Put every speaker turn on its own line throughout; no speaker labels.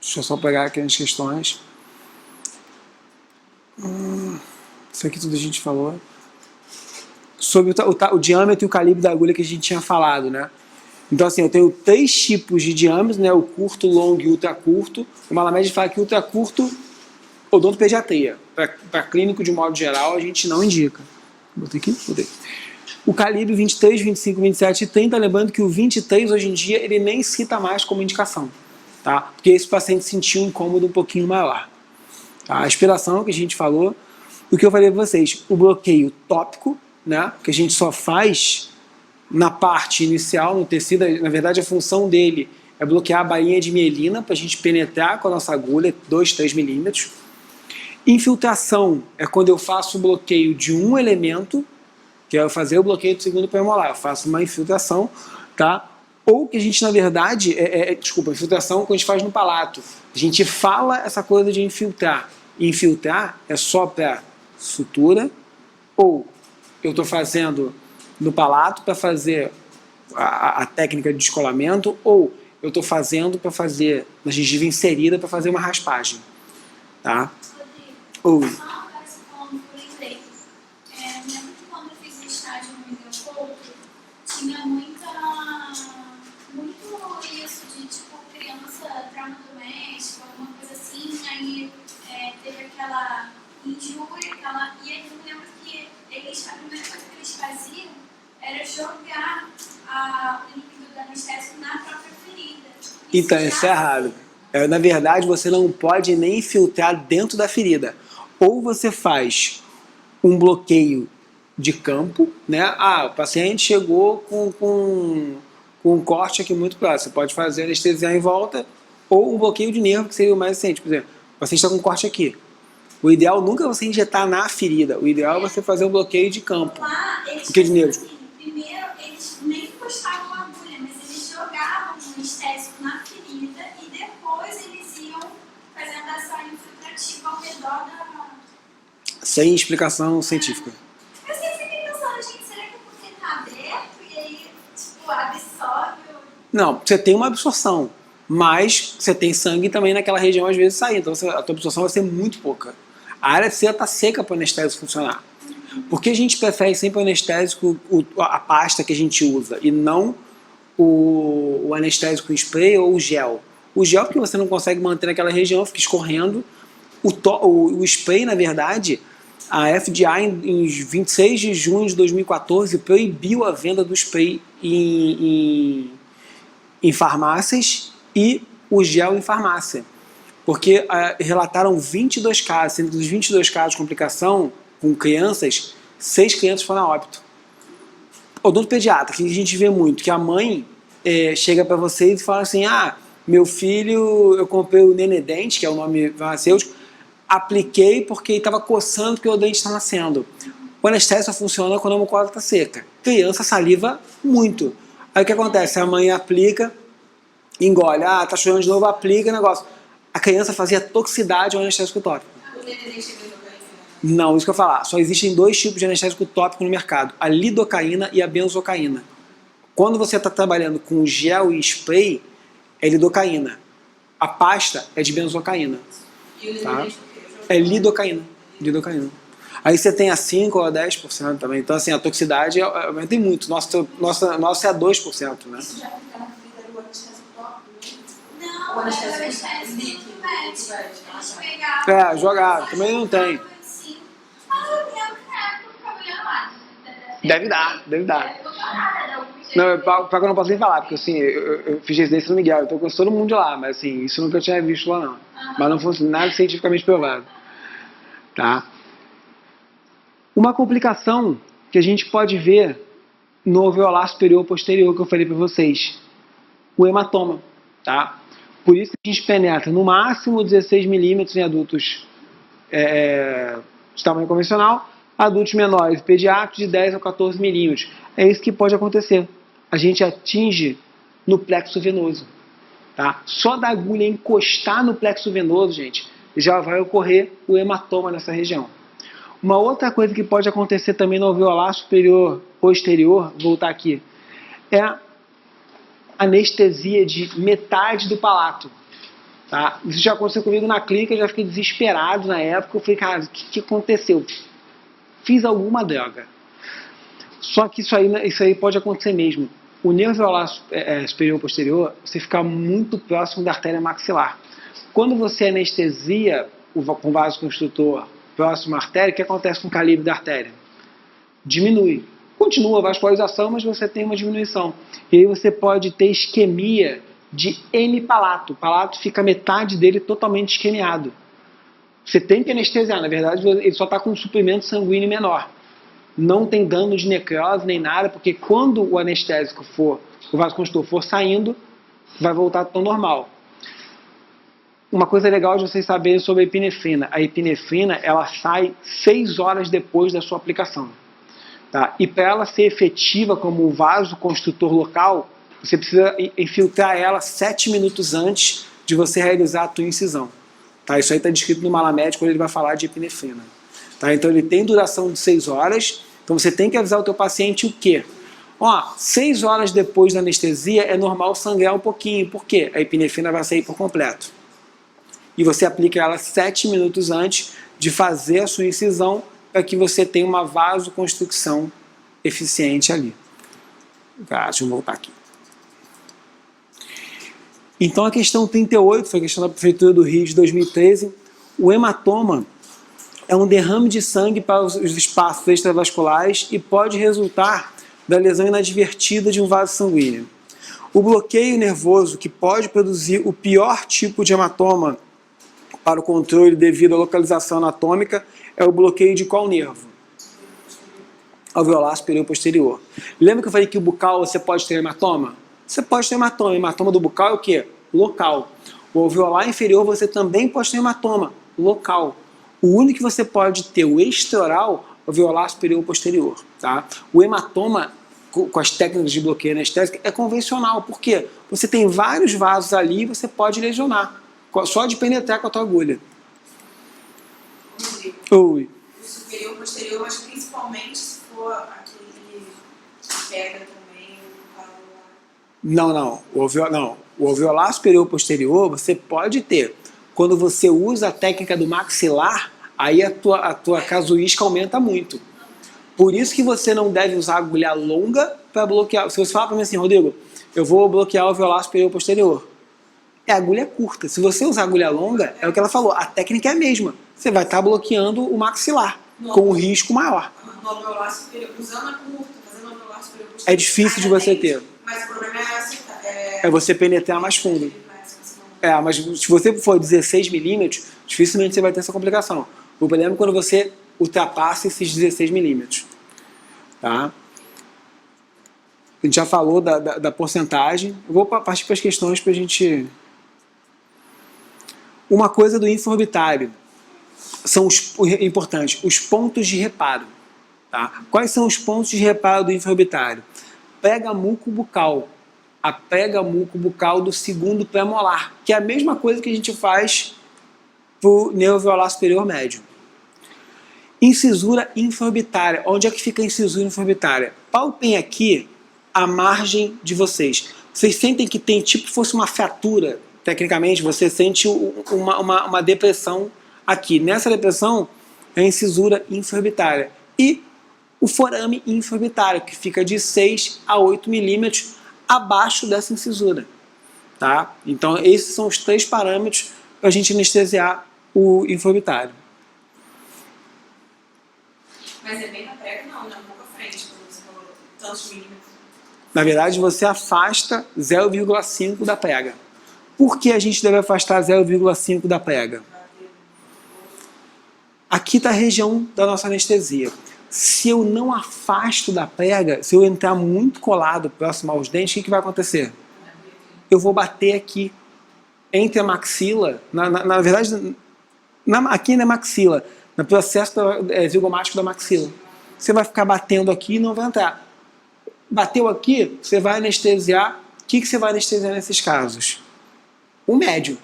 Deixa eu só pegar aqui as questões. Isso aqui tudo a gente falou. Sobre o diâmetro e o calibre da agulha que a gente tinha falado, né? Então, assim, eu tenho 3 tipos de diâmetro, né? O curto, longo e ultra curto. O Malamed fala que ultra curto, odontopediatria. Para clínico, de modo geral, a gente não indica. Botei aqui? Botei. O calibre 23, 25, 27 e 30, lembrando que o 23, hoje em dia, ele nem cita mais como indicação, tá? Porque esse paciente sentiu um incômodo um pouquinho maior. Tá? A aspiração que a gente falou, o que eu falei para vocês, o bloqueio tópico, né? Que a gente só faz na parte inicial, no tecido, na verdade a função dele é bloquear a bainha de mielina para a gente penetrar com a nossa agulha, 2, 3 milímetros. Infiltração é quando eu faço o bloqueio de um elemento, que é fazer o bloqueio do segundo premolar, eu faço uma infiltração, tá? Ou que a gente, na verdade, desculpa, infiltração que a gente faz no palato. A gente fala essa coisa de infiltrar. Infiltrar é só para sutura, ou eu estou fazendo no palato para fazer a técnica de descolamento, ou eu estou fazendo para fazer na gengiva inserida para fazer uma raspagem, tá? Ou
tinha muito isso de, tipo, criança, trauma doméstico, alguma coisa assim, aí teve aquela injúria, e aí eu lembro que a primeira coisa que eles faziam era jogar o líquido do anestésico na própria ferida.
Então, isso é errado. Na verdade, você não pode nem infiltrar dentro da ferida. Ou você faz um bloqueio de campo, né? Ah, o paciente chegou com um corte aqui muito próximo. Você pode fazer anestesiar em volta, ou um bloqueio de nervo, que seria o mais recente. Por exemplo, o paciente está com um corte aqui. O ideal nunca é você injetar na ferida. O ideal é você fazer um bloqueio de campo.
Lá, eles
bloqueio de nervo.
Assim, primeiro, eles nem encostavam a agulha, mas eles jogavam o anestésico na ferida e depois eles iam fazendo essa infiltrativa ao redor da...
Sem explicação científica.
Eu sempre fiquei pensando, gente, será que é porque tá aberto e aí, tipo, absorve?
Não, você tem uma absorção, mas você tem sangue também naquela região às vezes saindo, então a tua absorção vai ser muito pouca. A área C está seca para o anestésico funcionar. Por que a gente prefere sempre o anestésico, a pasta que a gente usa, e não o anestésico em spray ou o gel? O gel porque você não consegue manter naquela região, fica escorrendo. O spray, na verdade, a FDA em 26 de junho de 2014 proibiu a venda do spray em farmácias e o gel em farmácia. Porque relataram 22 casos, sendo dos 22 casos de complicação com crianças, 6 crianças foram a óbito. Odontopediatra, que a gente vê muito, que a mãe chega para vocês e fala assim, meu filho, eu comprei o Nenedente, que é o nome farmacêutico, apliquei porque estava coçando porque o dente está nascendo. O anestésico só funciona quando a mucosa está seca. Criança saliva muito. Aí o que acontece? A mãe aplica, engole, tá chorando de novo, aplica o negócio. A criança fazia toxicidade ao anestésico tópico. Não, isso que eu ia falar. Só existem 2 tipos de anestésico tópico no mercado, a lidocaína e a benzocaína. Quando você está trabalhando com gel e spray, é lidocaína. A pasta é de benzocaína. Tá? É lidocaína. Aí você tem a 5% ou a 10% também. Então, assim, a toxicidade aumenta muito. Nossa é a 2%, né?
Isso já fica na ferida do anestésico tópico? Não, o anestésico líquido. Eles pegavam.
Jogaram. Também não tem.
Sim. Mas eu lembro que na época eu ficava olhando lá.
Deve dar. Não, para que eu não posso nem falar, porque assim, eu fiz residência no Miguel, então eu conheço todo mundo de lá, mas assim, isso eu nunca tinha visto lá não. Mas não fosse nada cientificamente provado. Tá? Uma complicação que a gente pode ver no alveolar superior posterior, que eu falei para vocês, o hematoma. Tá? Por isso que a gente penetra no máximo 16 milímetros em adultos de tamanho convencional, adultos menores, pediátricos de 10 a 14 milímetros. É isso que pode acontecer. A gente atinge no plexo venoso. Tá? Só da agulha encostar no plexo venoso, gente, já vai ocorrer o hematoma nessa região. Uma outra coisa que pode acontecer também no alveolar superior posterior, voltar aqui, é a anestesia de metade do palato. Tá? Isso já aconteceu comigo na clínica, eu já fiquei desesperado na época. Eu falei, cara, o que aconteceu? Fiz alguma droga. Só que isso aí pode acontecer mesmo. O nervo alveolar superior e posterior, você fica muito próximo da artéria maxilar. Quando você anestesia com vasoconstritor próximo à artéria, o que acontece com o calibre da artéria? Diminui. Continua a vascularização, mas você tem uma diminuição. E aí você pode ter isquemia de hemipalato. O palato fica metade dele totalmente isquemiado. Você tem que anestesiar, na verdade ele só está com um suprimento sanguíneo menor. Não tem dano de necrose nem nada, porque quando o anestésico o vasoconstritor for saindo, vai voltar ao normal. Uma coisa legal de vocês saberem sobre a epinefrina. A epinefrina, ela sai 6 horas depois da sua aplicação. Tá? E para ela ser efetiva como um vasoconstritor local, você precisa infiltrar ela 7 minutos antes de você realizar a tua incisão. Tá? Isso aí está descrito no Malamed quando ele vai falar de epinefrina. Tá? Então ele tem duração de 6 horas, então você tem que avisar o teu paciente o quê? 6 horas depois da anestesia é normal sangrar um pouquinho. Por quê? A epinefrina vai sair por completo. E você aplica ela 7 minutos antes de fazer a sua incisão para que você tenha uma vasoconstricção eficiente ali. Deixa eu voltar aqui. Então a questão 38, foi a questão da Prefeitura do Rio de 2013, o hematoma é um derrame de sangue para os espaços extravasculares e pode resultar da lesão inadvertida de um vaso sanguíneo. O bloqueio nervoso que pode produzir o pior tipo de hematoma para o controle devido à localização anatômica é o bloqueio de qual nervo? Alveolar superior posterior. Lembra que eu falei que o bucal você pode ter hematoma? Você pode ter hematoma. Hematoma do bucal é o quê? Local. O alveolar inferior você também pode ter hematoma. Local. O único que você pode ter, o extraoral, alveolar superior posterior. Tá? O hematoma, com as técnicas de bloqueio anestésico, é convencional. Por quê? Você tem vários vasos ali e você pode lesionar. Só de penetrar com a tua agulha. Oi.
O superior, posterior, mas principalmente se for aquele que pega também
Não. O alveolar superior posterior você pode ter. Quando você usa a técnica do maxilar, aí a tua casuística aumenta muito. Por isso que você não deve usar agulha longa para bloquear. Se você falar para mim assim, Rodrigo, eu vou bloquear o alveolar superior posterior. É agulha curta. Se você usar agulha longa, é o que ela falou, a técnica é a mesma. Você vai estar bloqueando o maxilar, com um risco maior.
No alveolar superior, usando a curta, fazendo o alveolar superior posterior.
É difícil de você ter.
Mas o problema
é você penetrar mais fundo. Mas se você for 16 milímetros, dificilmente você vai ter essa complicação. O problema é quando você ultrapassa esses 16 milímetros. Tá? A gente já falou da porcentagem. Eu vou partir para as questões para a gente... Uma coisa do infraorbitário são importantes, os pontos de reparo. Tá? Quais são os pontos de reparo do infraorbitário? Prega mucobucal. A prega mucobucal do segundo pré-molar, que é a mesma coisa que a gente faz para o nervo alveolar superior médio. Incisura infraorbitária. Onde é que fica a incisura infraorbitária? Palpem aqui a margem de vocês. Vocês sentem que tem tipo fosse uma fratura. Tecnicamente, você sente uma depressão aqui. Nessa depressão, é a incisura infraorbitária. E o forame infraorbitário, que fica de 6 a 8 milímetros abaixo dessa incisura. Tá? Então, esses são os 3 parâmetros para a gente anestesiar o infraorbitário.
Mas é bem na prega, não, na boca frente, como você falou, tantos milímetros.
Na verdade, você afasta 0,5 da prega. Por que a gente deve afastar 0,5 da prega? Aqui está a região da nossa anestesia. Se eu não afasto da prega, se eu entrar muito colado próximo aos dentes, o que vai acontecer? Eu vou bater aqui, entre a maxila, na verdade, aqui na maxila, no processo zigomático da maxila. Você vai ficar batendo aqui e não vai entrar. Bateu aqui, você vai anestesiar. O que você vai anestesiar nesses casos? O médio.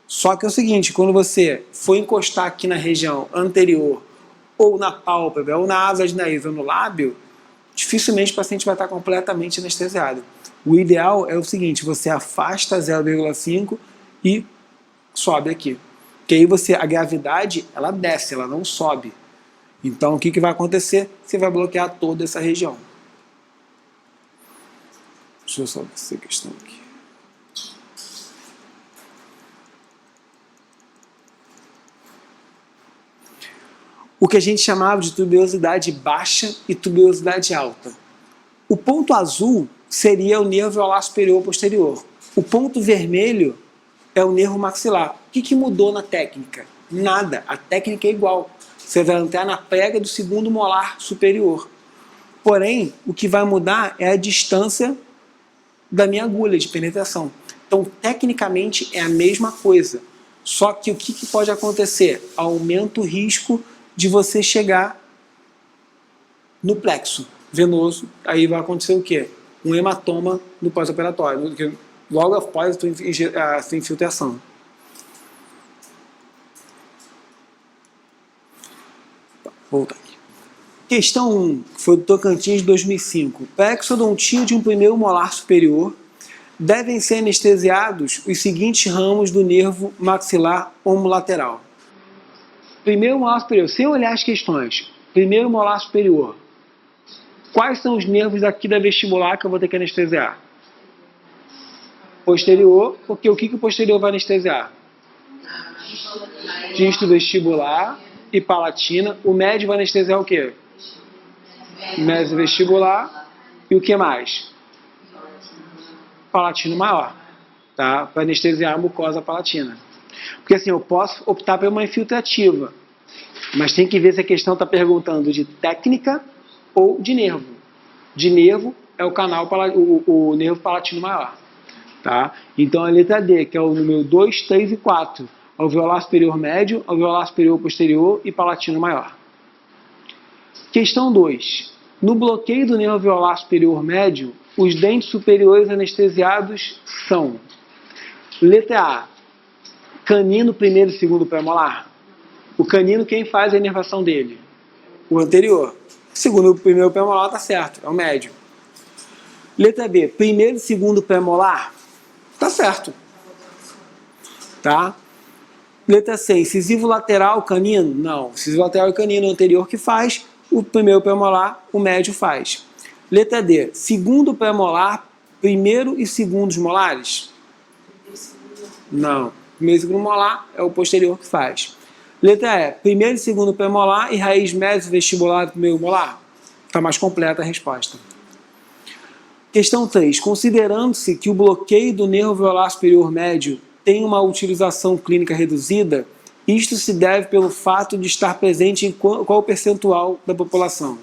Só que é o seguinte, quando você for encostar aqui na região anterior, ou na pálpebra, ou na asa de nariz, ou no lábio, dificilmente o paciente vai estar completamente anestesiado. O ideal é o seguinte, você afasta 0,5 e sobe aqui. Porque aí a gravidade, ela desce, ela não sobe. Então, o que vai acontecer? Você vai bloquear toda essa região. Deixa eu só ver essa questão aqui. O que a gente chamava de tuberosidade baixa e tuberosidade alta. O ponto azul seria o nervo alveolar superior posterior. O ponto vermelho é o nervo maxilar. O que mudou na técnica? Nada. A técnica é igual. Você vai entrar na prega do segundo molar superior. Porém, o que vai mudar é a distância da minha agulha de penetração. Então, tecnicamente, é a mesma coisa. Só que o que pode acontecer? Aumenta o risco de você chegar no plexo venoso. Aí vai acontecer o quê? Um hematoma no pós-operatório, logo após a sua infiltração. Voltar aqui. Questão 1, que foi do Tocantins de 2005. Para a exodontia de um primeiro molar superior, devem ser anestesiados os seguintes ramos do nervo maxilar homolateral. Primeiro molar superior, sem olhar as questões. Primeiro molar superior. Quais são os nervos aqui da vestibular que eu vou ter que anestesiar? Posterior, porque o que o posterior vai anestesiar? Dístolo vestibular e palatina. O médio vai anestesiar o quê? Mesovestibular. E o que mais? Palatino maior. Tá? Para anestesiar a mucosa palatina. Porque assim, eu posso optar por uma infiltrativa, mas tem que ver se a questão está perguntando de técnica ou de nervo. De nervo é o canal, o nervo palatino maior. Tá? Então a letra D, que é o número 2, 3 e 4. Alveolar superior médio, alveolar superior posterior e palatino maior. Questão 2. No bloqueio do nervo alveolar superior médio, os dentes superiores anestesiados são: letra A, canino primeiro e segundo premolar. O canino, quem faz a inervação dele? O anterior. Segundo o primeiro premolar, tá certo, é o médio. Letra B, primeiro e segundo premolar, tá certo. Tá? Letra C, incisivo lateral canino? Não, incisivo lateral canino é o anterior que faz, o primeiro premolar, o médio faz. Letra D, segundo premolar, primeiro e segundos molares? Não, primeiro e segundo molar é o posterior que faz. Letra E, primeiro e segundo premolar e raiz mesovestibular do primeiro molar? Está mais completa a resposta. Questão 3. Considerando-se que o bloqueio do nervo alveolar superior médio tem uma utilização clínica reduzida, isto se deve pelo fato de estar presente em qual percentual da população?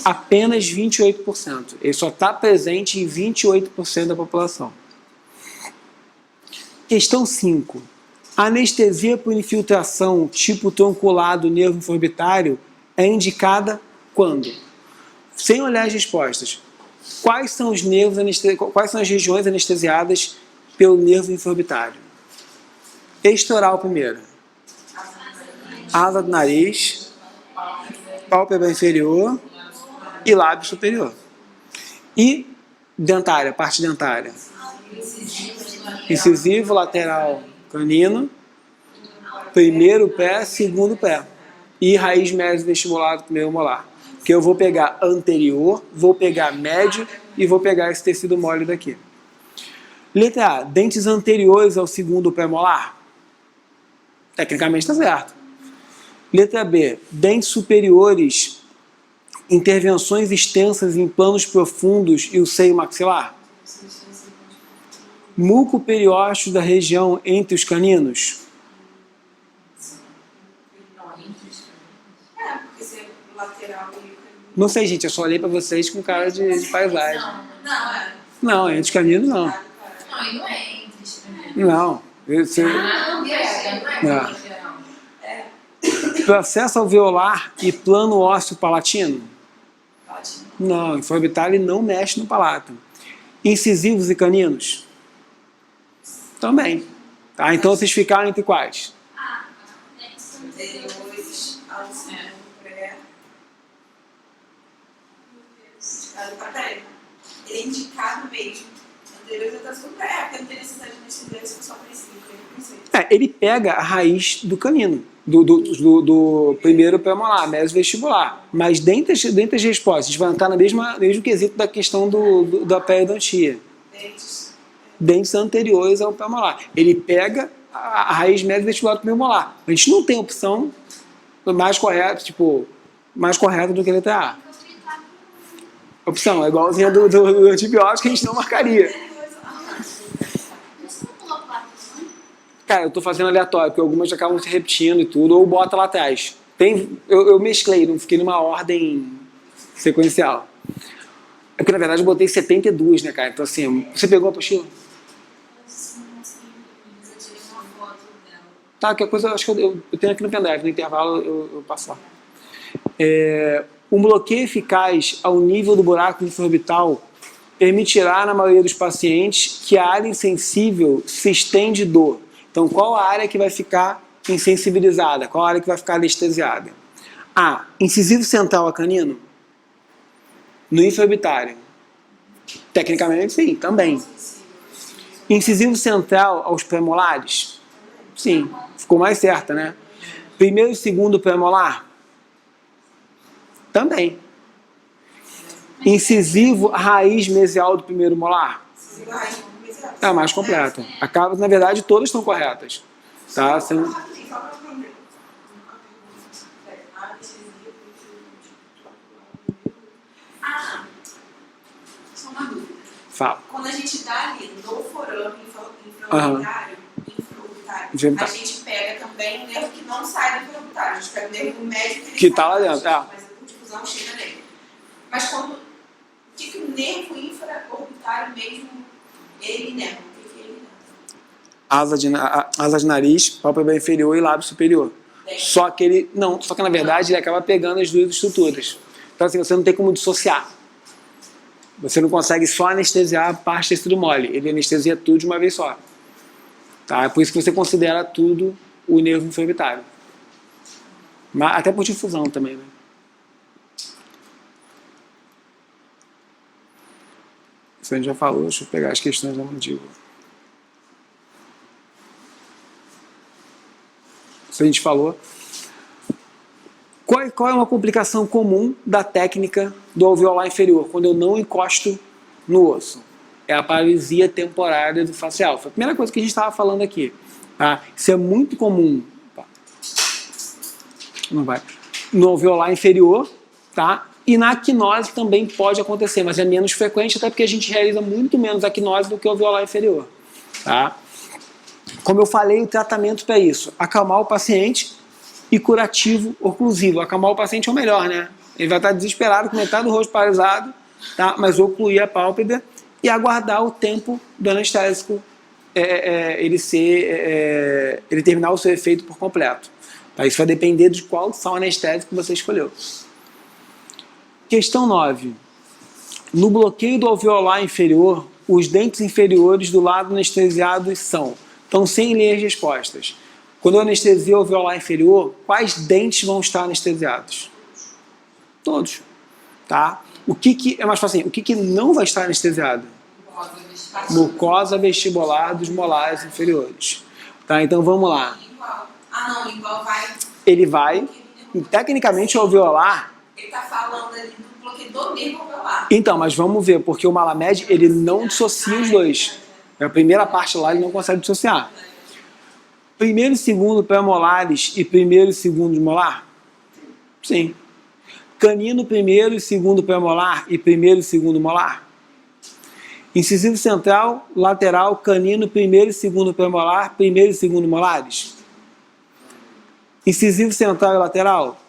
Apenas 28%. Ele só está presente em 28% da população. Questão 5. A anestesia por infiltração tipo tronculado nervo inforbitário é indicada quando? Sem olhar as respostas. Quais são os nervos quais são as regiões anestesiadas pelo nervo inforbitário? Extoral primeiro. Asa do nariz, pálpebra inferior e lábio superior. E dentária, parte dentária. Incisivo, lateral, canino, primeiro pé, segundo pé. E raiz mesovestibular do primeiro molar. Porque eu vou pegar anterior, vou pegar médio e vou pegar esse tecido mole daqui. Letra A, dentes anteriores ao segundo premolar? Tecnicamente está certo. Letra B, dentes superiores, intervenções extensas em planos profundos e o seio maxilar? Muco periósteo da região entre os caninos?
Porque se é lateral e...
Não sei, gente, eu só olhei para vocês com cara de paisagem. Não, entre os caninos não.
Não, e não é entre os caninos.
Não. Processo alveolar e plano ósseo palatino? Não, inforbitário ele não mexe no palato. Incisivos e caninos? Também. Tá? Então vocês ficaram entre quais?
Anteriores ao segundo pré. Ele é indicado mesmo. deveria estar tudo pra porque não tem necessidade de anestesia, isso só precisa.
Ele pega a raiz do canino, do primeiro premolar, mesovestibular. Mas dentre as respostas, a gente vai entrar no mesmo quesito da questão da periodontia. Dentes anteriores ao premolar. Ele pega a raiz mesovestibular do premolar. A gente não tem opção mais correta, do que a letra A. Opção, é igualzinha do antibiótico que a gente não marcaria. Cara, eu tô fazendo aleatório, porque algumas acabam se repetindo e tudo, ou bota lá atrás. Eu mesclei, não fiquei numa ordem sequencial. É porque, na verdade, eu botei 72, né, cara? Então, assim, você pegou a apostila? Tá, que coisa, acho que eu tenho aqui no pendrive, no intervalo eu passo lá. Um bloqueio eficaz ao nível do buraco infraorbital permitirá, na maioria dos pacientes, que a área insensível se estende dor. Então, qual a área que vai ficar insensibilizada? Qual a área que vai ficar anestesiada? A. Incisivo central a canino? No infraorbitário. Tecnicamente, sim, também. Incisivo central aos premolares? Sim, ficou mais certa, né? Primeiro e segundo premolar? Também. Incisivo raiz mesial do primeiro molar? É a mais completa. Acaba, na verdade, todas estão corretas. Tá?
Só uma dúvida.
Fala.
Quando a gente dá ali no forame infraorbitário, a gente pega também o nervo que não sai do infraorbitário. A gente pega o nervo médio que
está lá dentro.
Mas a difusão chega nele. Mas quando... O que o nervo infraorbitário mesmo, ele nerva? O que ele nerva?
Asa de nariz, pálpebra inferior e lábio superior. Só que na verdade ele acaba pegando as duas estruturas. Então assim, você não tem como dissociar. Você não consegue só anestesiar a parte tecido mole. Ele anestesia tudo de uma vez só. Tá? É por isso que você considera tudo o nervo infraorbitário. Mas até por difusão também, né? Isso a gente já falou, deixa eu pegar as questões da mandíbula. Isso a gente falou. Qual é uma complicação comum da técnica do alveolar inferior, quando eu não encosto no osso? É a paralisia temporária do facial. Foi a primeira coisa que a gente estava falando aqui. Tá? Isso é muito comum. Não vai. No alveolar inferior, tá? E na quinose também pode acontecer, mas é menos frequente, até porque a gente realiza muito menos a quinose do que o alveolar inferior. Tá? Como eu falei, o tratamento para isso, acalmar o paciente e curativo oclusivo. Acalmar o paciente é o melhor, né? Ele vai estar desesperado, com metade do rosto paralisado, tá? Mas ocluir a pálpebra e aguardar o tempo do anestésico ele terminar o seu efeito por completo. Tá? Isso vai depender de qual sal anestésico você escolheu. Questão 9. No bloqueio do alveolar inferior, os dentes inferiores do lado anestesiado são... Então, sem ler as respostas. Quando eu anestesio o alveolar inferior, quais dentes vão estar anestesiados? Todos. Tá? É mais fácil assim, o que não vai estar anestesiado? Mucosa vestibular dos molares inferiores. Tá? Então, vamos lá.
Igual vai...
Ele vai... Tecnicamente, o alveolar...
Ele está falando ali do bloqueio do nervo alveolar.
Então, mas vamos ver, porque o Mallamed, ele não dissocia os dois. A primeira parte lá, ele não consegue dissociar. Primeiro e segundo pré-molares e primeiro e segundo molar? Sim. Canino primeiro e segundo pré-molar e primeiro e segundo molar? Incisivo central, lateral, canino primeiro e segundo pré-molar, primeiro e segundo molares? Incisivo central e lateral?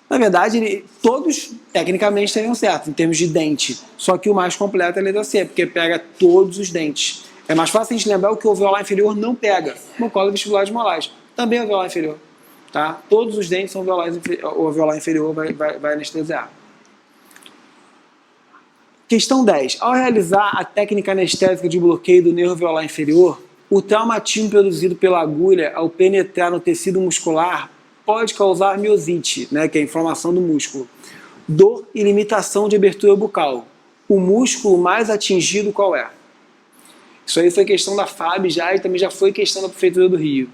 Na verdade, todos tecnicamente estariam certos em termos de dente. Só que o mais completo é a letra C, porque pega todos os dentes. É mais fácil a gente lembrar o que o alveolar inferior não pega. Mucosa vestibular de molares. Também é alveolar inferior. Tá? Todos os dentes são o alveolar inferior vai anestesiar. Questão 10. Ao realizar a técnica anestésica de bloqueio do nervo alveolar inferior, o traumatismo produzido pela agulha ao penetrar no tecido muscular pode causar miosite, né, que é a inflamação do músculo. Dor e limitação de abertura bucal. O músculo mais atingido qual é? Isso aí foi questão da FAB já e também já foi questão da Prefeitura do Rio.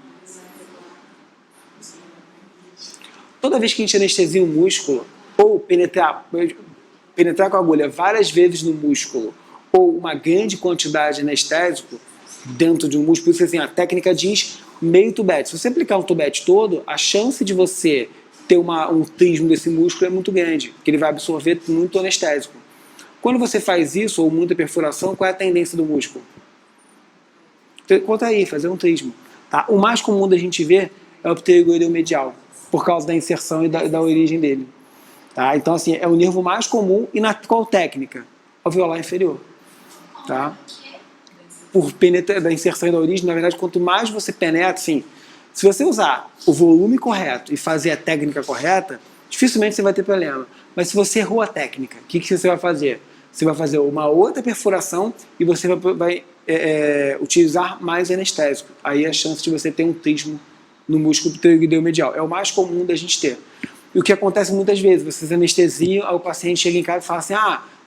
Toda vez que a gente anestesia um músculo, ou penetrar com a agulha várias vezes no músculo, ou uma grande quantidade de anestésico dentro de um músculo, por isso assim, a técnica diz meio tubete. Se você aplicar um tubete todo, a chance de você ter um trismo desse músculo é muito grande, porque ele vai absorver muito anestésico. Quando você faz isso, ou muita perfuração, qual é a tendência do músculo? Contrair, fazer um trismo. Tá? O mais comum da gente ver é o pterygoideu medial, por causa da inserção e da origem dele. Tá? Então, assim, é o nervo mais comum e na qual técnica? Alveolar inferior. Tá? Da inserção e da origem, na verdade, quanto mais você penetra, assim, se você usar o volume correto e fazer a técnica correta, dificilmente você vai ter problema. Mas se você errou a técnica, o que você vai fazer? Você vai fazer uma outra perfuração e você vai utilizar mais anestésico. Aí a chance de você ter um trismo no músculo pterygoideu medial. É o mais comum da gente ter. E o que acontece muitas vezes, vocês anestesiam, aí o paciente chega em casa e fala assim,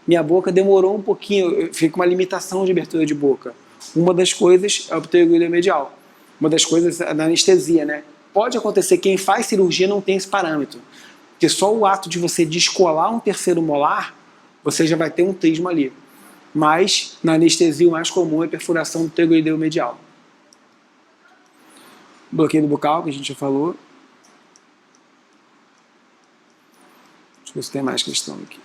minha boca demorou um pouquinho, fica uma limitação de abertura de boca. Uma das coisas é o pterygoideu medial. Uma das coisas é da anestesia, né? Pode acontecer, quem faz cirurgia não tem esse parâmetro. Porque só o ato de você descolar um terceiro molar, você já vai ter um trismo ali. Mas, na anestesia, o mais comum é a perfuração do pterygoideu medial. Bloqueio do bucal, que a gente já falou. Deixa eu ver se tem mais questão aqui.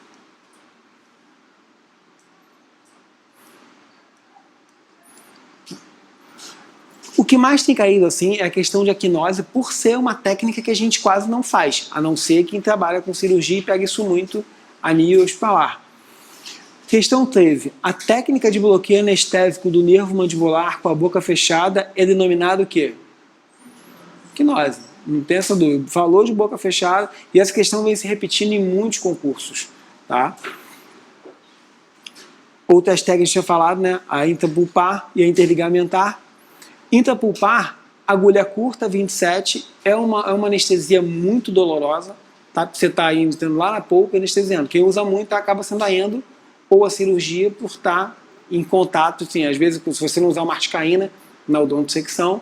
O que mais tem caído assim é a questão de equinose, por ser uma técnica que a gente quase não faz, a não ser quem trabalha com cirurgia e pega isso muito a nível hospitalar. Questão 13. A técnica de bloqueio anestésico do nervo mandibular com a boca fechada é denominada o quê? Equinose. Não tem essa dúvida. Falou de boca fechada e essa questão vem se repetindo em muitos concursos. Tá? Outras técnicas que eu tinha falado, né? A intrapulpar e a interligamentar. Intrapulpar, agulha curta, 27, é uma anestesia muito dolorosa. Tá? Você está indo lá na polpa anestesiando. Quem usa muito acaba sendo a endo ou a cirurgia por estar em contato, assim, às vezes se você não usar uma articaína na odontosecção,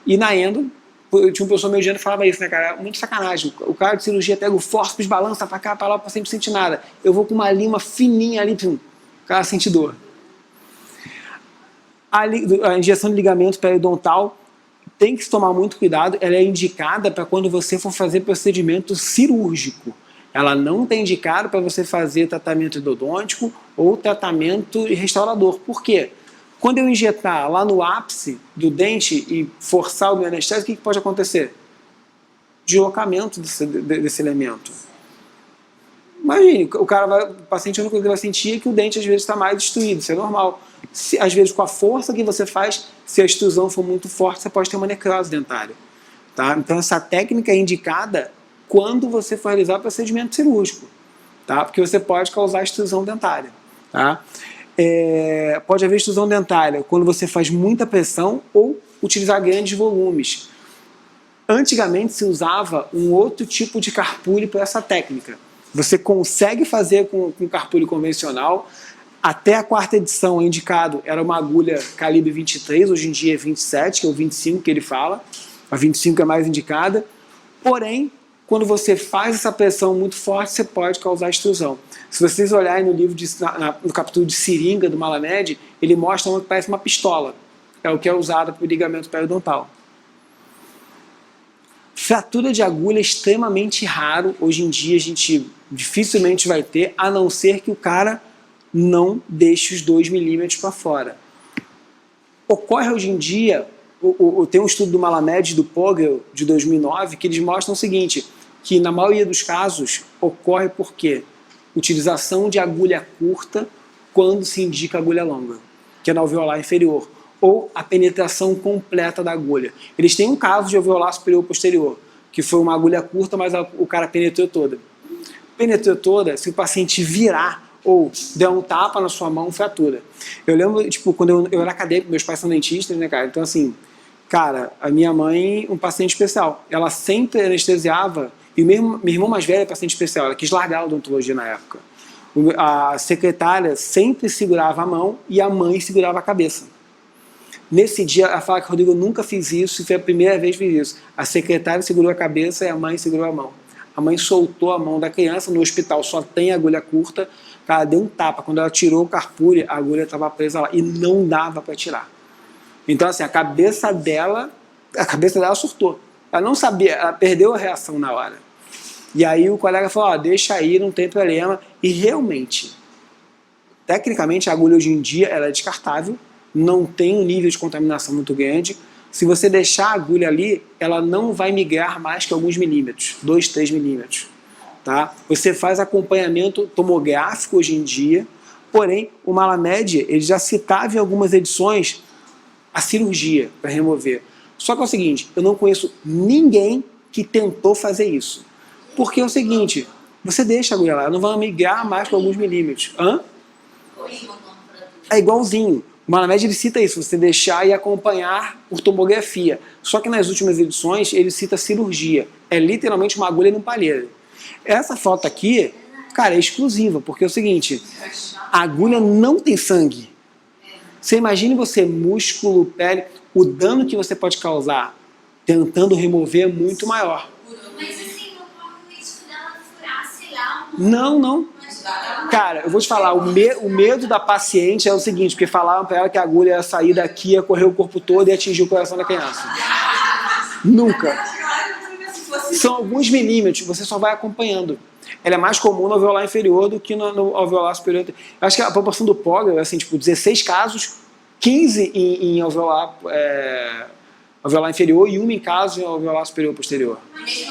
e na endo, eu tinha um professor mediano que falava isso, né, cara, muito sacanagem, o cara de cirurgia pega o fórceps, balança pra cá, pra lá, o paciente não sente nada, eu vou com uma lima fininha ali, o cara sente dor. A injeção de ligamento periodontal tem que se tomar muito cuidado, ela é indicada para quando você for fazer procedimento cirúrgico. Ela não está indicada para você fazer tratamento endodôntico ou tratamento restaurador. Por quê? Quando eu injetar lá no ápice do dente e forçar o meu anestésico, o que pode acontecer? Deslocamento desse elemento. Imagine, o paciente, a única coisa que vai sentir é que o dente às vezes está mais destruído, isso é normal. Às vezes, com a força que você faz, se a extrusão for muito forte, você pode ter uma necrose dentária. Tá? Então, essa técnica é indicada quando você for realizar o procedimento cirúrgico, tá? Porque você pode causar extrusão dentária. Tá? Pode haver extrusão dentária quando você faz muita pressão ou utilizar grandes volumes. Antigamente se usava um outro tipo de carpule para essa técnica. Você consegue fazer com carpule convencional. Até a 4ª edição, indicado, era uma agulha calibre 23, hoje em dia é 27, que é o 25 que ele fala. A 25 é mais indicada. Porém, quando você faz essa pressão muito forte, você pode causar extrusão. Se vocês olharem no livro, no capítulo de seringa do Malamed, ele mostra uma que parece uma pistola. É o que é usado para o ligamento periodontal. Fratura de agulha é extremamente raro. Hoje em dia a gente dificilmente vai ter, a não ser que o cara não deixe os 2 milímetros para fora. Ocorre hoje em dia, tem um estudo do Malamed, do Pogel, de 2009, que eles mostram o seguinte, que na maioria dos casos ocorre por quê? Utilização de agulha curta quando se indica agulha longa, que é na alveolar inferior, ou a penetração completa da agulha. Eles têm um caso de alveolar superior posterior, que foi uma agulha curta, mas o cara penetrou toda. Penetrou toda, se o paciente virar ou der um tapa na sua mão, fratura. Eu lembro, tipo, quando eu era acadêmico, meus pais são dentistas, né, cara? Então, assim, cara, a minha mãe, um paciente especial, ela sempre anestesiava, e mesmo minha irmã mais velha é paciente especial, ela quis largar a odontologia na época. A secretária sempre segurava a mão e a mãe segurava a cabeça. Nesse dia, ela fala que Rodrigo nunca fiz isso e foi a primeira vez que fiz isso. A secretária segurou a cabeça e a mãe segurou a mão. A mãe soltou a mão da criança, no hospital só tem agulha curta, ela deu um tapa. Quando ela tirou o carpure, a agulha estava presa lá e não dava para tirar. Então, assim, a cabeça dela surtou. Ela não sabia, ela perdeu a reação na hora. E aí o colega falou, deixa aí, não tem problema. E realmente, tecnicamente, a agulha hoje em dia ela é descartável, não tem um nível de contaminação muito grande. Se você deixar a agulha ali, ela não vai migrar mais que alguns milímetros, 2, 3 milímetros. Tá? Você faz acompanhamento tomográfico hoje em dia, porém, o Malamed ele já citava em algumas edições a cirurgia para remover. Só que é o seguinte, eu não conheço ninguém que tentou fazer isso. Porque é o seguinte, você deixa a agulha lá, ela não vai migrar mais que alguns milímetros. É igualzinho. O Malamed ele cita isso, você deixar e acompanhar por tomografia. Só que nas últimas edições ele cita cirurgia. É literalmente uma agulha no palheiro. Essa foto aqui, cara, é exclusiva, porque é o seguinte, a agulha não tem sangue. Você imagine você, músculo, pele, o dano que você pode causar tentando remover é muito maior.
Mas assim, não corre o risco dela furar, sei lá.
Não. Cara, eu vou te falar, o medo da paciente é o seguinte, porque falavam pra ela que a agulha ia sair daqui, ia correr o corpo todo e atingir o coração da criança. Nunca. São alguns milímetros, você só vai acompanhando. Ela é mais comum no alveolar inferior do que no alveolar superior. Eu acho que a proporção do POG é assim, tipo, 16 casos, 15 em alveolar, alveolar inferior e 1 em caso em alveolar superior posterior.
Mas,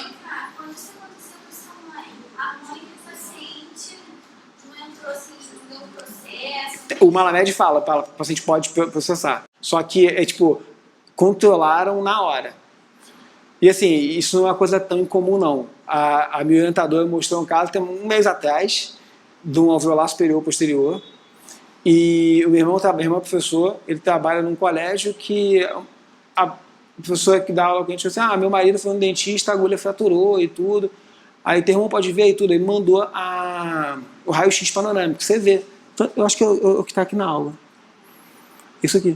quando isso aconteceu com sua mãe, a mãe do paciente não entrou assim, no processo?
O Malamed fala, o paciente pode processar. Só que, tipo, controlaram na hora. E assim, isso não é uma coisa tão incomum não. A minha orientadora mostrou um caso, tem um mês atrás, de um alveolar superior posterior. E o meu irmão é professor, ele trabalha num colégio que a professora que dá aula com a gente falou assim, meu marido foi no dentista, a agulha fraturou e tudo. Aí teu irmão pode ver e tudo. Ele mandou o raio-x panorâmico, você vê. Então, eu acho que é o que está aqui na aula. Isso aqui.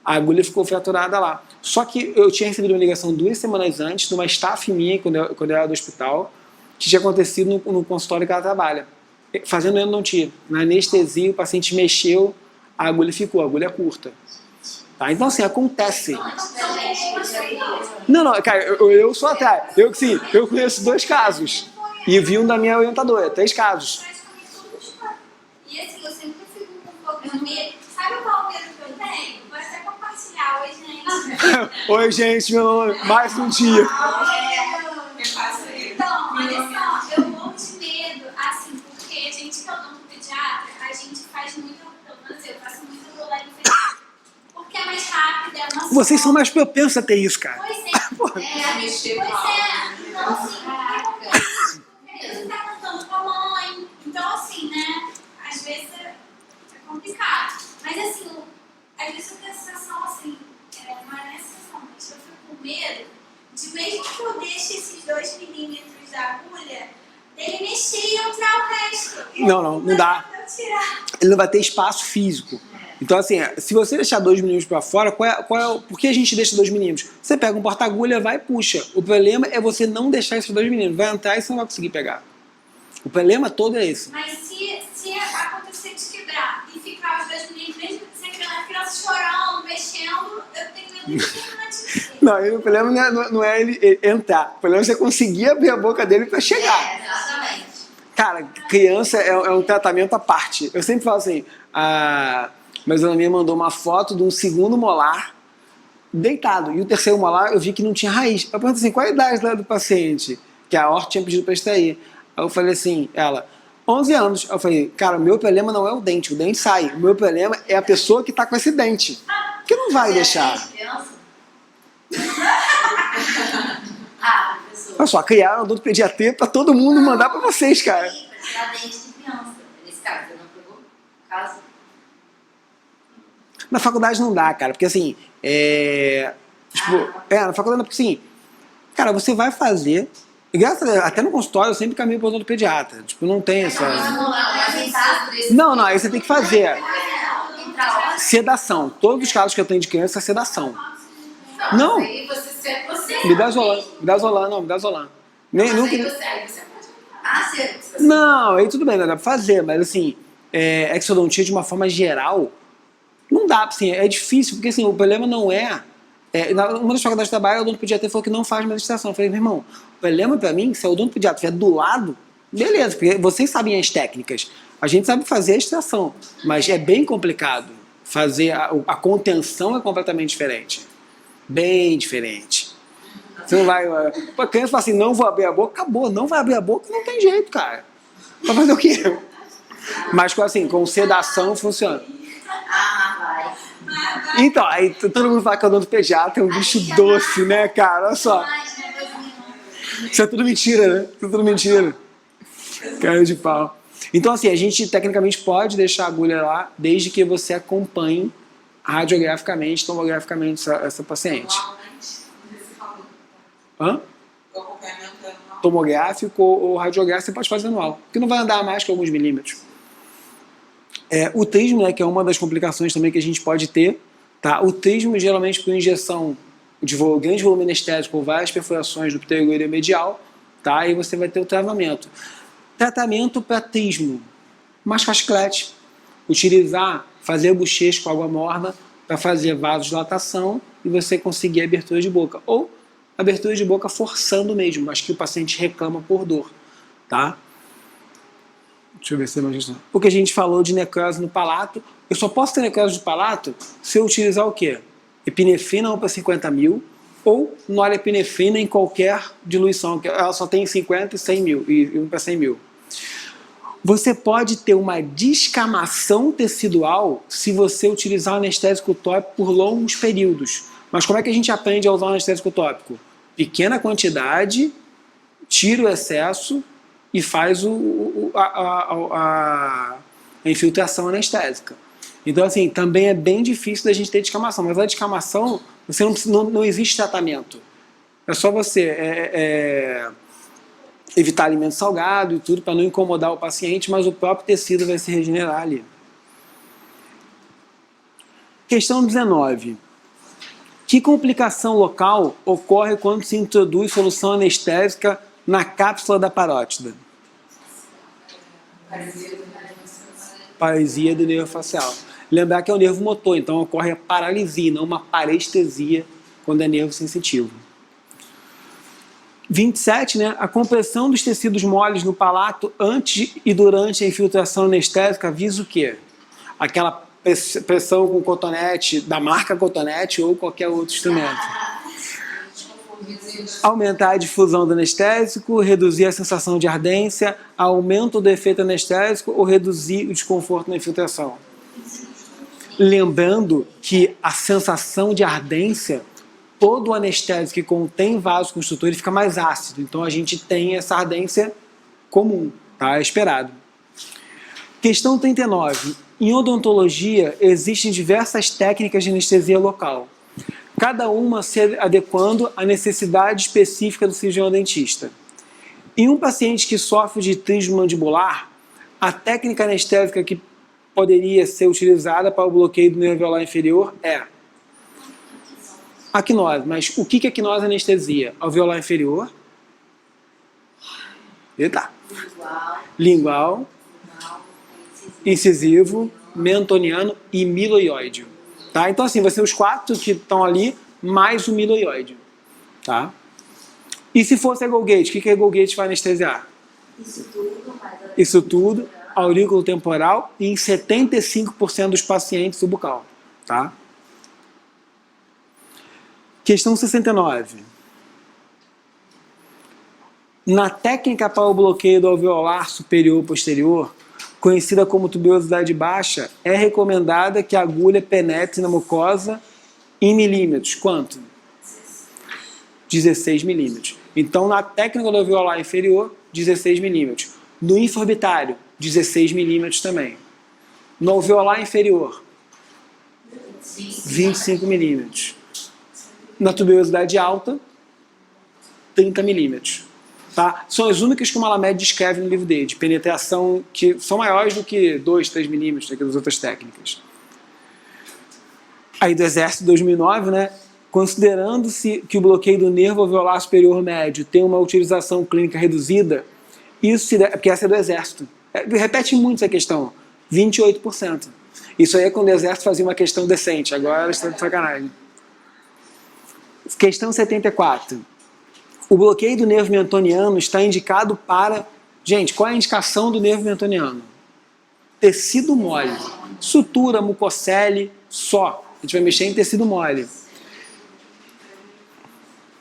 A agulha ficou fraturada lá. Só que eu tinha recebido uma ligação 2 semanas antes de uma staff minha, quando eu era do hospital, que tinha acontecido no consultório que ela trabalha. Fazendo endodontia. Na anestesia, o paciente mexeu, a agulha ficou, a agulha é curta. Tá? Então, assim, acontece. Não, cara, eu sou atrás. Eu conheço 2 casos. E vi um da minha orientadora, 3 casos.
E assim, eu sempre fico com um pouco de medo. Sabe qual medo que eu tenho? Vou até compartilhar. Oi, gente.
Oi, gente, meu nome. Mais um dia.
Então, olha só, eu morro de medo, assim, porque a gente que é odontopediatra, a gente faz muito, pelo menos eu faço muito alveolar inferior. Porque é mais rápido, é mais.
Vocês são mais propensos a ter isso, cara.
Pois é. Então, assim, porque você tá cantando com a mãe. Então, assim, né? Às vezes é complicado. Mas, assim, às vezes eu tenho a sensação, assim, não é a sensação, mas eu fico com medo de, mesmo que eu deixe esses 2 milímetros da agulha, dele mexer e entrar o resto.
Não dá. Ele não vai ter espaço físico. Então, assim, se você deixar 2 milímetros para fora, por que a gente deixa 2 milímetros? Você pega um porta-agulha, vai e puxa. O problema é você não deixar esses 2 milímetros. Vai entrar e você não vai conseguir pegar. O problema todo é esse.
Mas se acontecer de quebrar e ficar os 2 milímetros, mesmo que você a criança chorando, mexendo, eu tenho medo de terminar.
Não, o problema não é ele entrar. O problema é você conseguir abrir a boca dele para chegar.
Exatamente.
Cara, criança é um tratamento à parte. Eu sempre falo assim, mas a minha mandou uma foto de um segundo molar deitado. E o terceiro molar eu vi que não tinha raiz. Eu perguntei assim, qual a idade do paciente? Que a horta tinha pedido para extrair. Aí eu falei assim, ela, 11 anos. Eu falei, cara, o meu problema não é o dente sai. O meu problema é a pessoa que está com esse dente. Que não vai deixar. Olha só, criaram odontopediatria para todo mundo mandar para vocês, cara.
Para tirar dente de criança. Nesse caso, você não pegou? Caso?
Na faculdade não dá, cara, porque assim, na faculdade não, porque assim, cara, você vai fazer, e graças a Deus, até no consultório eu sempre caminho para o odontopediatra, tipo, não tem essa...
Não,
Não, aí você tem que fazer.
Pra onde?
Sedação. Todos os casos que eu tenho de criança é sedação. Não.
Aí você
Midazolam, não, midazolam. Nem,
Mas
nunca...
aí você pode... Ah, você...
Não, aí tudo bem, dá pra fazer, mas assim, exodontia de uma forma geral, não dá, assim, é difícil, porque assim, o problema não uma das faculdades de trabalho, o odontopediatra falou que não faz mais extração. Eu falei, meu irmão, o problema pra mim, se o odontopediatra estiver do lado, beleza, porque vocês sabem as técnicas, a gente sabe fazer a extração, mas é bem complicado. Fazer a contenção é completamente diferente. Bem diferente. Você não vai. A criança fala assim, não vou abrir a boca, acabou, não vai abrir a boca, não tem jeito, cara. Vai fazer o quê? Mas assim, com sedação funciona.
Ah, vai.
Então, aí todo mundo fala que o odontopediatra é um bicho doce, né, cara? Olha só. Isso é tudo mentira, né? Isso é tudo mentira. Cara de pau. Então, assim, a gente tecnicamente pode deixar a agulha lá desde que você acompanhe radiograficamente, tomograficamente essa paciente.
Anualmente, você falou.
Hã?
O acompanhamento é anual.
Tomográfico ou radiográfico você pode fazer anual, porque não vai andar mais que alguns milímetros. O trismo, né, que é uma das complicações também que a gente pode ter, tá? O trismo geralmente por injeção de grande volume anestésico ou várias perfurações do pterygoide medial, tá? E você vai ter o travamento. Tratamento para trismo, mascar chiclete, fazer bochecho com água morna para fazer vasodilatação e você conseguir abertura de boca. Ou abertura de boca forçando mesmo, mas que o paciente reclama por dor, tá? Deixa eu ver se tem mais questão. O que a gente falou de necrose no palato, eu só posso ter necrose de palato se eu utilizar o quê? Epinefrina 1 para 50 mil ou norepinefrina em qualquer diluição, que ela só tem 50 e 100 mil, e 1 para 100 mil. Você pode ter uma descamação tecidual se você utilizar o anestésico tópico por longos períodos. Mas como é que a gente aprende a usar o anestésico tópico? Pequena quantidade, tira o excesso e faz a infiltração anestésica. Então, assim, também é bem difícil da gente ter descamação. Mas a descamação, não existe tratamento. É só você evitar alimento salgado e tudo para não incomodar o paciente, mas o próprio tecido vai se regenerar ali. Questão 19. Que complicação local ocorre quando se introduz solução anestésica na cápsula da parótida? Paralisia do nervo facial. Lembrar que é o nervo motor, então ocorre a paralisia, não uma parestesia quando é nervo sensitivo. 27, né? A compressão dos tecidos moles no palato antes e durante a infiltração anestésica visa o quê? Aquela pressão com cotonete, da marca cotonete ou qualquer outro instrumento. Aumentar a difusão do anestésico, reduzir a sensação de ardência, aumento do efeito anestésico ou reduzir o desconforto na infiltração. Lembrando que a sensação de ardência, todo o anestésico que contém vasoconstritor, ele fica mais ácido. Então a gente tem essa ardência comum, tá? É esperado. Questão 39. Em odontologia, existem diversas técnicas de anestesia local, cada uma se adequando à necessidade específica do cirurgião dentista. Em um paciente que sofre de trismo mandibular, a técnica anestésica que poderia ser utilizada para o bloqueio do nervo alveolar inferior é a quinose. Mas o que é quinose anestesia? Alveolar inferior. Eita. Lingual. Incisivo, mentoniano e miloióide. Tá? Então, assim, vai ser os 4 que estão ali, mais o miloióide. Tá? E se fosse a Golgate, o que a Golgate vai anestesiar? Isso tudo, aurículo temporal e em 75% dos pacientes o bucal. Tá? Questão 69. Na técnica para o bloqueio do alveolar superior e posterior, conhecida como tuberosidade baixa, é recomendada que a agulha penetre na mucosa em milímetros. Quanto? 16 milímetros. Então, na técnica do alveolar inferior, 16 milímetros. No infraorbitário, 16 milímetros também. No alveolar inferior, 25 milímetros. Na tuberosidade alta, 30 milímetros. Tá? São as únicas que o Malamed descreve no livro dele, de penetração que são maiores do que 2, 3 milímetros daquelas outras técnicas. aí do Exército 2009, né? Considerando-se que o bloqueio do nervo alveolar superior médio tem uma utilização clínica reduzida, isso se deve, porque essa é do Exército. Repete muito essa questão, 28%. Isso aí é quando o Exército fazia uma questão decente, agora eles estão de sacanagem. Questão 74. O bloqueio do nervo mentoniano está indicado para... Gente, qual é a indicação do nervo mentoniano? Tecido mole. Sutura, mucocele, só. A gente vai mexer em tecido mole.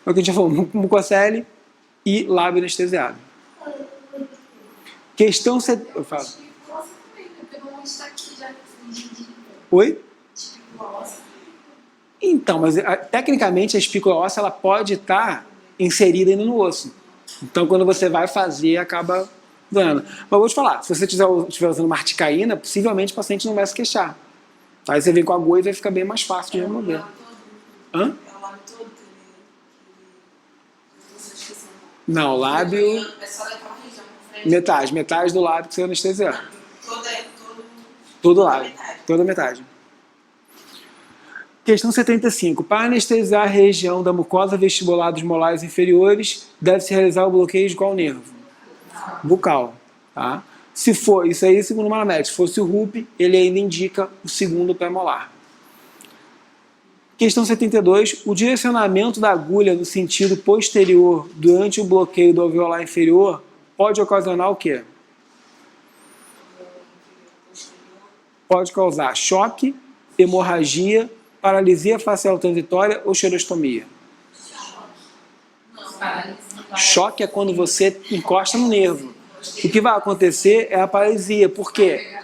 É o que a gente já falou, mucocele e lábio anestesiado. Questão... Eu falo. Oi? Então, mas tecnicamente a espícula óssea ela pode estar inserida ainda no osso. Então, quando você vai fazer, acaba doendo. Mas eu vou te falar, se você estiver usando uma articaína, possivelmente o paciente não vai se queixar. Aí você vem com a agulha e vai ficar bem mais fácil de remover. Hã? Não, o lábio...
É só daquela região.
Metade do lábio que você anestesia.
Todo
Todo lábio, toda metade. Questão 75. Para anestesiar a região da mucosa vestibular dos molares inferiores, deve-se realizar o bloqueio de qual nervo? Bucal. Tá? Se for, isso aí segundo o Malamed, se fosse o RUP, ele ainda indica o segundo pré-molar. Questão 72. O direcionamento da agulha no sentido posterior durante o bloqueio do alveolar inferior pode ocasionar o quê? Pode causar choque, hemorragia, paralisia facial transitória ou xerostomia. Choque é quando você encosta no nervo. O que vai acontecer é a paralisia. Por quê?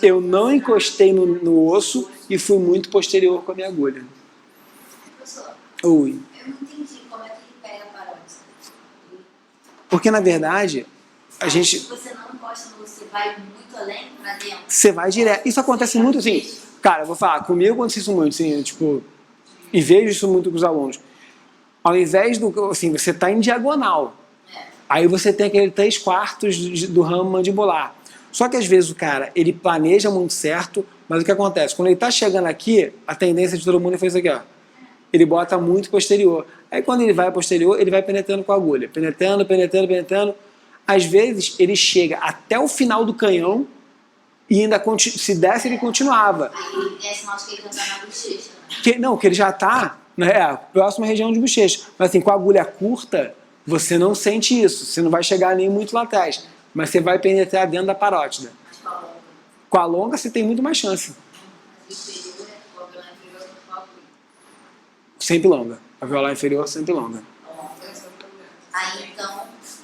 Eu não encostei no osso e fui muito posterior com a minha agulha.
Professor,
Oi.
eu não entendi como é que ele pega a parótida.
Porque, na verdade, a gente...
Você não encosta no osso, você vai muito além pra dentro.
Você vai direto. Isso acontece muito assim. Cara, eu vou falar, comigo acontece isso muito, assim, tipo, e vejo isso muito com os alunos. Ao invés do, assim, você está em diagonal. Aí você tem aquele 3/4 do ramo mandibular. Só que às vezes o cara, ele planeja muito certo, mas o que acontece? Quando ele está chegando aqui, a tendência de todo mundo é fazer isso aqui, ó. Ele bota muito posterior. Aí quando ele vai posterior, ele vai penetrando com a agulha. Penetrando. Às vezes ele chega até o final do canhão e ainda, se desse, ele continuava.
Aí é sinal de que ele já tá na bochecha, né?
Que ele já está, né, próxima região de bochecha. Mas assim, com a agulha curta, você não sente isso. Você não vai chegar nem muito lá atrás. Mas você vai penetrar dentro da parótida.
Mas com a longa.
Com a longa, você tem muito mais chance.
Mas o inferior é o alveolar inferior com a agulha.
Sempre longa. A alveolar inferior, sempre longa.
Aí então,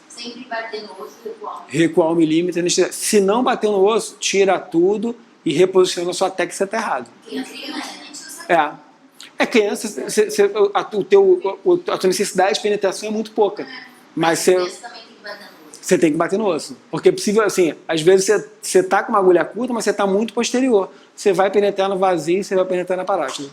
sempre bater no osso e recuar.
Recuar 1 milímetro. Se não bateu no osso, tira tudo e reposiciona a sua técnica se você está errado.
Criança, né?
É criança, a tua necessidade de penetração é muito pouca. Mas
Criança também tem que bater no osso.
você tem que bater no osso. Porque é possível, assim, às vezes você está com uma agulha curta, mas você está muito posterior. Você vai penetrar no vazio e você vai penetrar na parótida.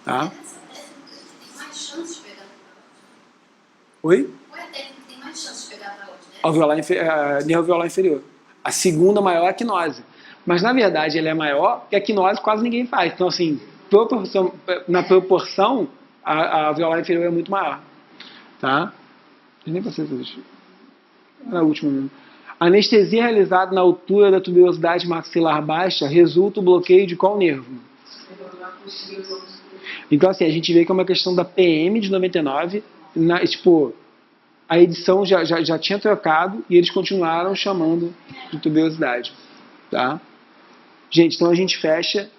Tá?
Essa técnica tem mais chance de pegar a parótida.
Oi?
Qual é a técnica que tem mais chance de pegar a parótida?
Nervo alveolar inferior. A segunda maior é a quinose. Mas, na verdade, ele é maior porque a quinose quase ninguém faz. Então, assim, na proporção, a alveolar inferior é muito maior. Tá? Nem pra ser a última mesmo. A anestesia realizada na altura da tuberosidade maxilar baixa resulta o bloqueio de qual nervo? Então, assim, a gente vê que é uma questão da PM de 99. Tipo, a edição já tinha trocado e eles continuaram chamando de tuberosidade. Tá? Gente, então a gente fecha